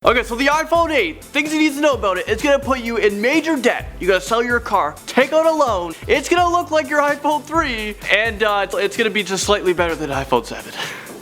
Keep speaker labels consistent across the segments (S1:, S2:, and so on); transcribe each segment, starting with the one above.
S1: Okay, so the iPhone 8, things you need to know about it, it's gonna put you in major debt. You gotta sell your car, take out a loan, it's gonna look like your iPhone 3, and it's gonna be just slightly better than iPhone 7.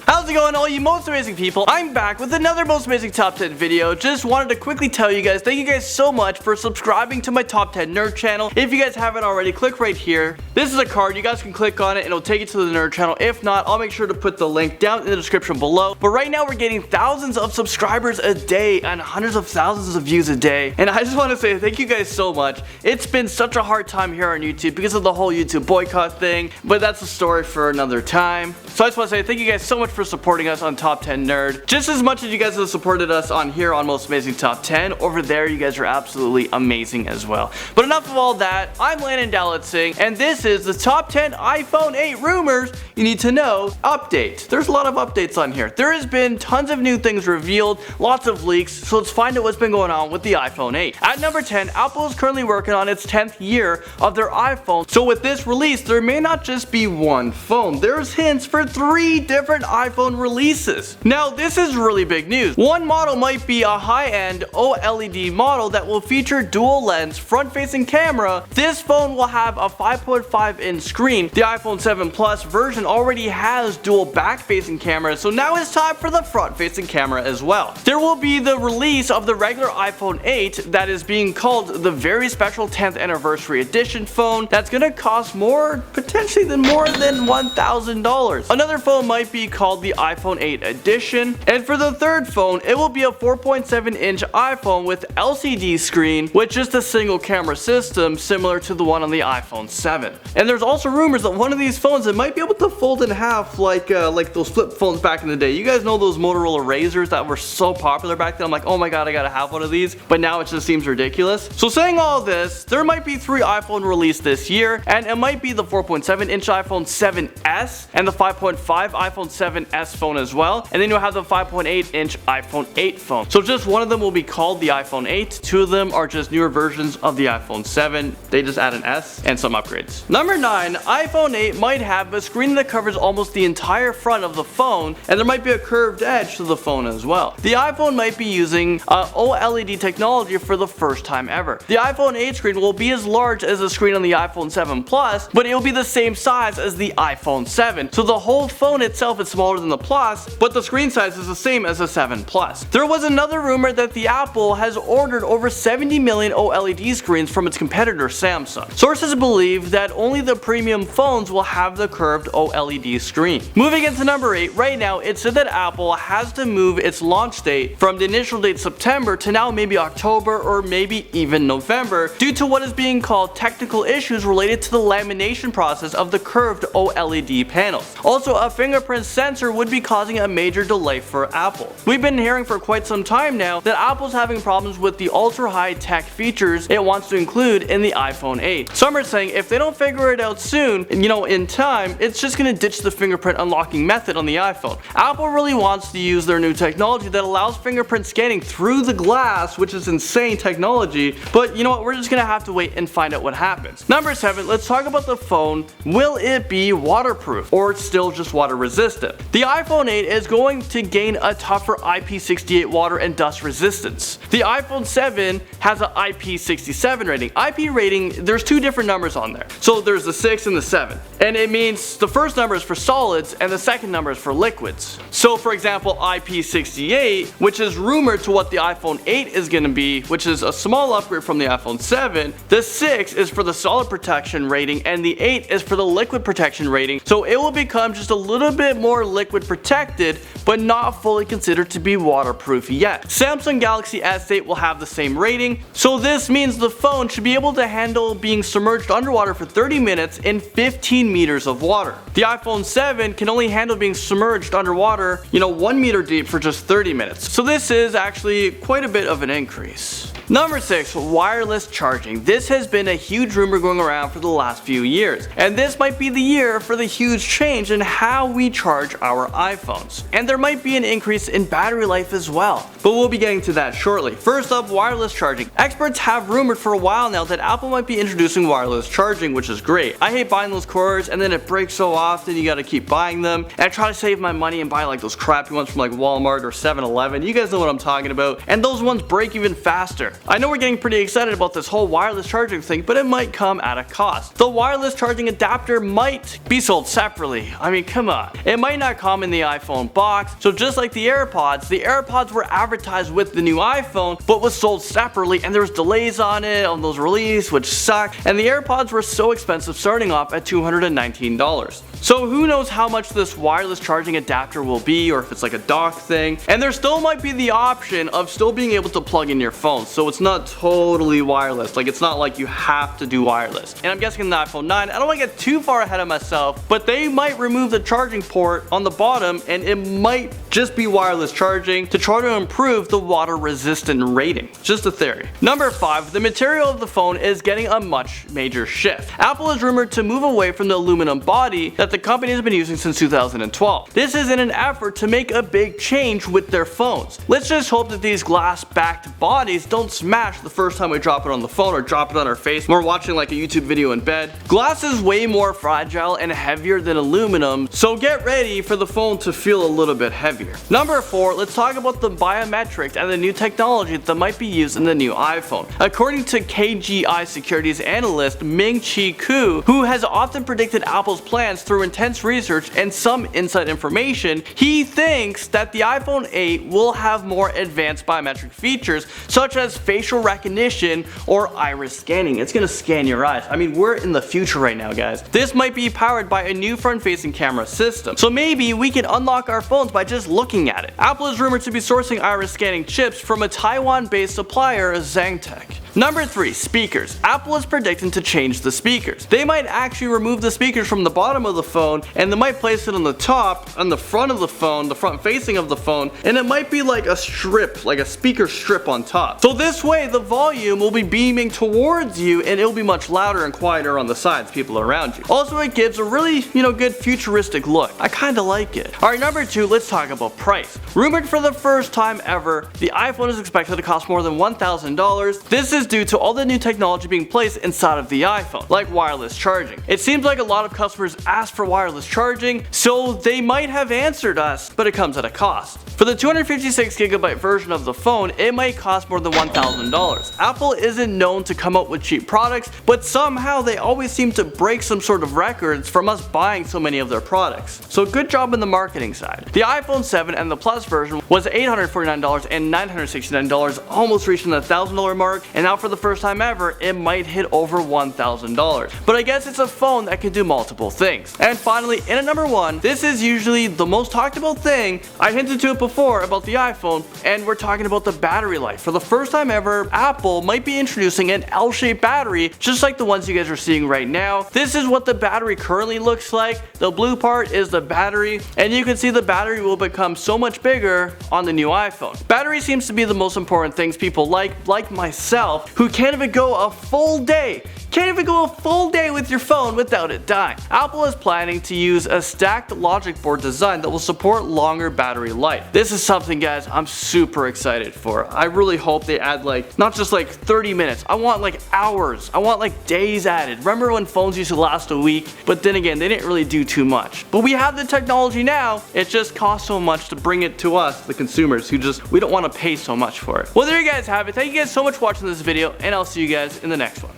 S1: How's it going, all you most amazing people? I'm back with another most amazing top 10 video. Just wanted to quickly tell you guys, thank you guys so much for subscribing to my top 10 nerd channel. If you guys haven't already, click right here. This is a card, you guys can click on it and it'll take you to the nerd channel. If not, I'll make sure to put the link down in the description below. But right now we're getting thousands of subscribers a day and hundreds of thousands of views a day. And I just want to say thank you guys so much. It's been such a hard time here on YouTube because of the whole YouTube boycott thing, but that's a story for another time. So I just want to say thank you guys so much for supporting us on Top 10 Nerd. Just as much as you guys have supported us on here on Most Amazing Top 10, over there you guys are absolutely amazing as well. But enough of all that, I'm Landon Dalit and this is the Top 10 iPhone 8 Rumors You Need to Know update. There's a lot of updates on here. There has been tons of new things revealed, lots of leaks, so let's find out what's been going on with the iPhone 8. At number 10, Apple is currently working on its 10th year of their iPhone, so with this release, there may not just be one phone. There's hints for 3 different iPhone releases. Now, this is really big news. One model might be a high-end OLED model that will feature dual lens front-facing camera. This phone will have a 5.5-inch screen. The iPhone 7 Plus version already has dual back-facing cameras, so now it's time for the front-facing camera as well. There will be the release of the regular iPhone 8 that is being called the very special 10th anniversary edition phone that's gonna cost potentially more than $1,000. Another phone might be called the iPhone 8 edition, and for the third phone it will be a 4.7-inch iPhone with LCD screen with just a single camera system similar to the one on the iPhone 7. And there's also rumors that one of these phones it might be able to fold in half like those flip phones back in the day. You guys know those Motorola Razrs that were so popular back then? I'm like, oh my god, I gotta have one of these, but now it just seems ridiculous. So saying all this, there might be 3 iPhone released this year, and it might be the 4.7-inch iPhone 7s and the 5.5 iPhone 7s phone as well, and then you'll have the 5.8-inch iPhone 8 phone. So just one of them will be called the iPhone 8, 2 of them are just newer versions of the iPhone 7, they just add an S and some upgrades. Number 9, iPhone 8 might have a screen that covers almost the entire front of the phone, and there might be a curved edge to the phone as well. The iPhone might be using OLED technology for the first time ever. The iPhone 8 screen will be as large as the screen on the iPhone 7 Plus, but it will be the same size as the iPhone 7, so the whole phone itself is smaller than the Plus, but the screen size is the same as the 7 Plus. There was another rumor that the Apple has ordered over 70 million OLED screens from its competitor Samsung. Sources believe that only the premium phones will have the curved OLED screen. Moving into number 8, right now it's said that Apple has to move its launch date from the initial date September to now maybe October or maybe even November due to what is being called technical issues related to the lamination process of the curved OLED panels. Also, a fingerprint sensor would be causing a major delay for Apple. We've been hearing for quite some time now that Apple's having problems with the ultra high tech features it wants to include in the iPhone 8. Some are saying if they don't figure it out soon, in time, it's just gonna ditch the fingerprint unlocking method on the iPhone. Apple really wants to use their new technology that allows fingerprint scanning through the glass, which is insane technology, but you know what, we're just gonna have to wait and find out what happens. Number 7, let's talk about the phone. Will it be waterproof or still just water resistant? The iPhone 8 is going to gain a tougher IP68 water and dust resistance. The iPhone 7 has an IP67 rating. IP rating, there's 2 different numbers on there. So there's the 6 and the 7. And it means the first number is for solids and the second number is for liquids. So for example, IP68, which is rumored to what the iPhone 8 is going to be, which is a small upgrade from the iPhone 7, the 6 is for the solid protection rating and the 8 is for the liquid protection rating. So it will become just a little bit more liquid protected, but not fully considered to be waterproof yet. Samsung Galaxy S8 will have the same rating, so this means the phone should be able to handle being submerged underwater for 30 minutes in 15 meters of water. The iPhone 7 can only handle being submerged underwater, 1 meter deep for just 30 minutes. So this is actually quite a bit of an increase. Number 6, wireless charging. This has been a huge rumor going around for the last few years, and this might be the year for the huge change in how we charge our iPhones. And there might be an increase in battery life as well, but we'll be getting to that shortly. First up, wireless charging. Experts have rumored for a while now that Apple might be introducing wireless charging, which is great. I hate buying those cords and then it breaks so often, you gotta keep buying them. And I try to save my money and buy like those crappy ones from like Walmart or 7-Eleven. You guys know what I'm talking about. And those ones break even faster. I know we're getting pretty excited about this whole wireless charging thing, but it might come at a cost. The wireless charging adapter might be sold separately. I mean, come on. It might not come in the iPhone box. So just like the AirPods were advertised with the new iPhone, but was sold separately, and there was delays on it, on those release, which sucked. And the AirPods were so expensive, starting off at $219. So who knows how much this wireless charging adapter will be, or if it's like a dock thing. And there still might be the option of still being able to plug in your phone, so it's not totally wireless. Like, it's not like you have to do wireless. And I'm guessing in the iPhone 9, I don't want to get too far ahead of myself, but they might remove the charging port on the bottom, and it might just be wireless charging to try to improve the water resistant rating. Just a theory. Number 5, the material of the phone is getting a much major shift. Apple is rumored to move away from the aluminum body that the company has been using since 2012. This is in an effort to make a big change with their phones. Let's just hope that these glass-backed bodies don't smash the first time we drop it on the phone or drop it on our face when we're watching like a YouTube video in bed. Glass is way more fragile and heavier than aluminum, so get ready for the phone to feel a little bit heavier. Number 4, let's talk about the biometrics and the new technology that might be used in the new iPhone. According to KGI Securities analyst Ming-Chi Kuo, who has often predicted Apple's plans through intense research and some inside information, he thinks that the iPhone 8 will have more advanced biometric features such as facial recognition or iris scanning. It's gonna scan your eyes. I mean, we're in the future right now, guys. This might be powered by a new front-facing camera system, so maybe we can unlock our phones by just looking at it. Apple is rumored to be sourcing iris scanning chips from a Taiwan-based supplier, Zhangtech. Number 3, speakers. Apple is predicting to change the speakers. They might actually remove the speakers from the bottom of the phone, and they might place it on the top, on the front of the phone, the front facing of the phone, and it might be like a strip, like a speaker strip on top. So this way the volume will be beaming towards you, and it'll be much louder and quieter on the sides, people around you. Also, it gives a really, good futuristic look. I kinda like it. Alright, number 2, let's talk about price. Rumored for the first time ever, the iPhone is expected to cost more than $1,000. This is due to all the new technology being placed inside of the iPhone, like wireless charging. It seems like a lot of customers asked for wireless charging, so they might have answered us, but it comes at a cost. For the 256GB version of the phone, it might cost more than $1,000. Apple isn't known to come out with cheap products, but somehow they always seem to break some sort of records from us buying so many of their products. So good job on the marketing side. The iPhone 7 and the Plus version was $849 and $969, almost reaching the $1,000 mark, and now for the first time ever, it might hit over $1,000. But I guess it's a phone that can do multiple things. And finally, in at number 1, this is usually the most talked about thing. I hinted to it before about the iPhone, and we're talking about the battery life. For the first time ever, Apple might be introducing an L-shaped battery, just like the ones you guys are seeing right now. This is what the battery currently looks like. The blue part is the battery, and you can see the battery will become so much bigger on the new iPhone. Battery seems to be the most important things people like myself, who can't even go a full day with your phone without it dying. Apple is planning to use a stacked logic board design that will support longer battery life. This is something, guys, I'm super excited for. I really hope they add not just 30 minutes. I want hours. I want days added. Remember when phones used to last a week? But then again, they didn't really do too much. But we have the technology now. It just costs so much to bring it to us, the consumers, we don't want to pay so much for it. Well, there you guys have it. Thank you guys so much for watching this video, and I'll see you guys in the next one.